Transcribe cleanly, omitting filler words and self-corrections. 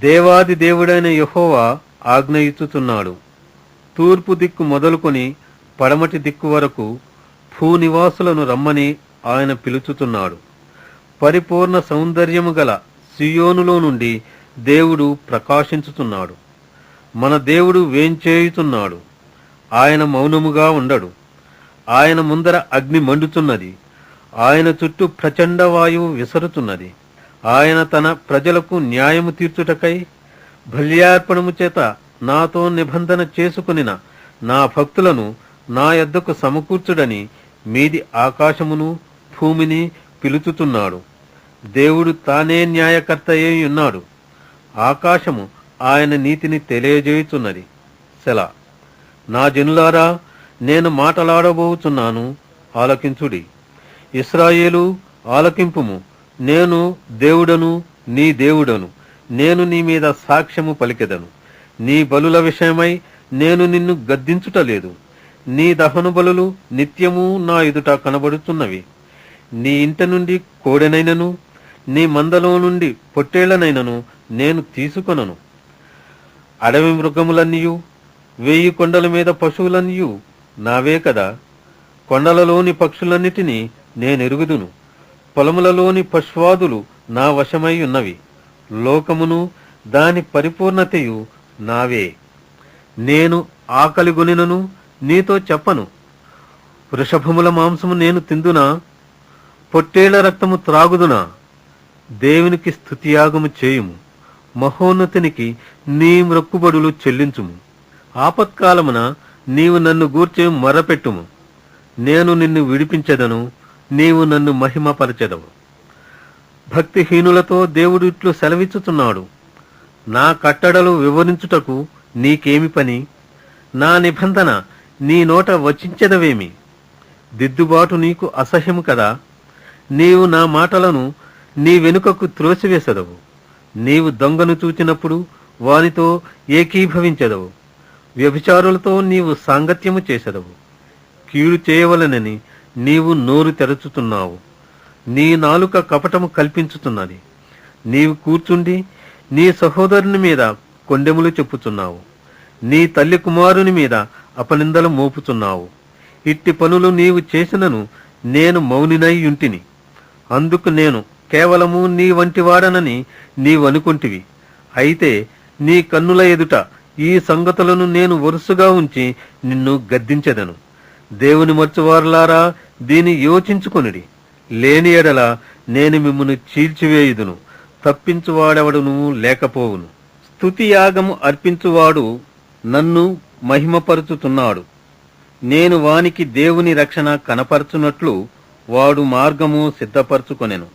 దేవాది దేవుడైన యెహోవా ఆజ్ఞ ఇచ్చుచున్నాడు. తూర్పు దిక్కు మొదలుకొని పడమటి దిక్కు వరకు భూనివాసులను రమ్మని ఆయన పిలుచుతున్నాడు. పరిపూర్ణ సౌందర్యము గల సియోనులో నుండి దేవుడు ప్రకాశించుతున్నాడు. మన దేవుడు వేంచేయుచున్నాడు. ఆయన మౌనముగా ఉండడు. ఆయన ముందర అగ్ని మండుతున్నది. ఆయన చుట్టూ ప్రచండ వాయువు విసరుతున్నది. ఆయన తన ప్రజలకు న్యాయము తీర్చుటకై బల్యార్పణము చేత నాతో నిబంధన చేసుకునిన నా భక్తులను నా యొద్దకు సమకూర్చుడని మీది ఆకాశమును భూమిని పిలుచుతున్నాడు. దేవుడు తానే న్యాయకర్త అయి ఉన్నాడు. ఆకాశము ఆయన నీతిని తెలియజేయుచున్నది. సెలా. నా జనులారా, నేను మాటలాడబోచున్నాను, ఆలకించుడి. ఇశ్రాయేలు, ఆలకింపుము. నేను దేవుడను, నీ దేవుడను. నేను నీ మీద సాక్ష్యము పలికెదను. నీ బలుల విషయమై నేను నిన్ను గద్దించుటలేదు. నీ దహన బలులు నిత్యము నా ఎదుట కనబడుతున్నవి. నీ ఇంట నుండి కోడెనైనను నీ మందలో నుండి పొట్టేళ్లనైనను నేను తీసుకొనను. అడవి మృగములన్నీయు 1000 కొండల మీద పశువులన్నీయు నావే కదా. కొండలలోని పక్షులన్నిటినీ నేనెరుగుదును. పొలములలోని పశ్వాదులు నా వశమై ఉన్నవి. లోకమును దాని పరిపూర్ణతయు నావే. నేను ఆకలిగొనినను నీతో చెప్పను. వృషభముల మాంసము నేను తిందునా? పొట్టేళ్ల రక్తము త్రాగుదునా? దేవునికి స్తుతియాగము చేయుము. మహోన్నతునికి నీ మ్రొక్కుబడులు చెల్లించుము. ఆపత్కాలమున నీవు నన్ను గూర్చి మొరపెట్టుము. నేను నిన్ను విడిపించెదను. నీవు నన్ను మహిమపరచెదవు. భక్తిహీనులతో దేవుడు ఇట్లు సెలవిచ్చుతున్నాడు. నా కట్టడలు వివరించుటకు నీకేమి పని? నా నిబంధన నీ నోట వచించెదవేమి? దిద్దుబాటు నీకు అసహ్యము కదా. నీవు నా మాటలను నీ వెనుకకు త్రోసివేసెదవు. నీవు దొంగను చూచినప్పుడు వానితో ఏకీభవించెదవు. వ్యభిచారులతో నీవు సాంగత్యము చేసెదవు. కీడు చేయవలనని నీవు నోరు తెరచుతున్నావు. నీ నాలుక కపటము కల్పించుతున్నది. నీవు కూర్చుండి నీ సహోదరుని మీద కొండెములు చెప్పుచున్నావు. నీ తల్లి కుమారుని మీద అపనిందలు మోపుచున్నావు. ఇట్టి పనులు నీవు చేసినను నేను మౌనినై యుంటిని. అందుకు నేను కేవలము నీ వంటివాడనని నీవనుకుంటివి. అయితే నీ కన్నుల ఎదుట ఈ సంగతులను నేను వరుసగా ఉంచి నిన్ను గద్దించెదను. దేవుని మర్చువారులారా, దీని యోచించుకొనుడి. లేని ఎడల నేను మిమ్మును చీల్చివేయుదును. తప్పించువాడెవడును లేకపోవును. స్తుతియాగము అర్పించువాడు నన్ను మహిమపరుచుతున్నాడు. నేను వానికి దేవుని రక్షణ కనపరచునట్లు వాడు మార్గము సిద్ధపరచుకొనెను.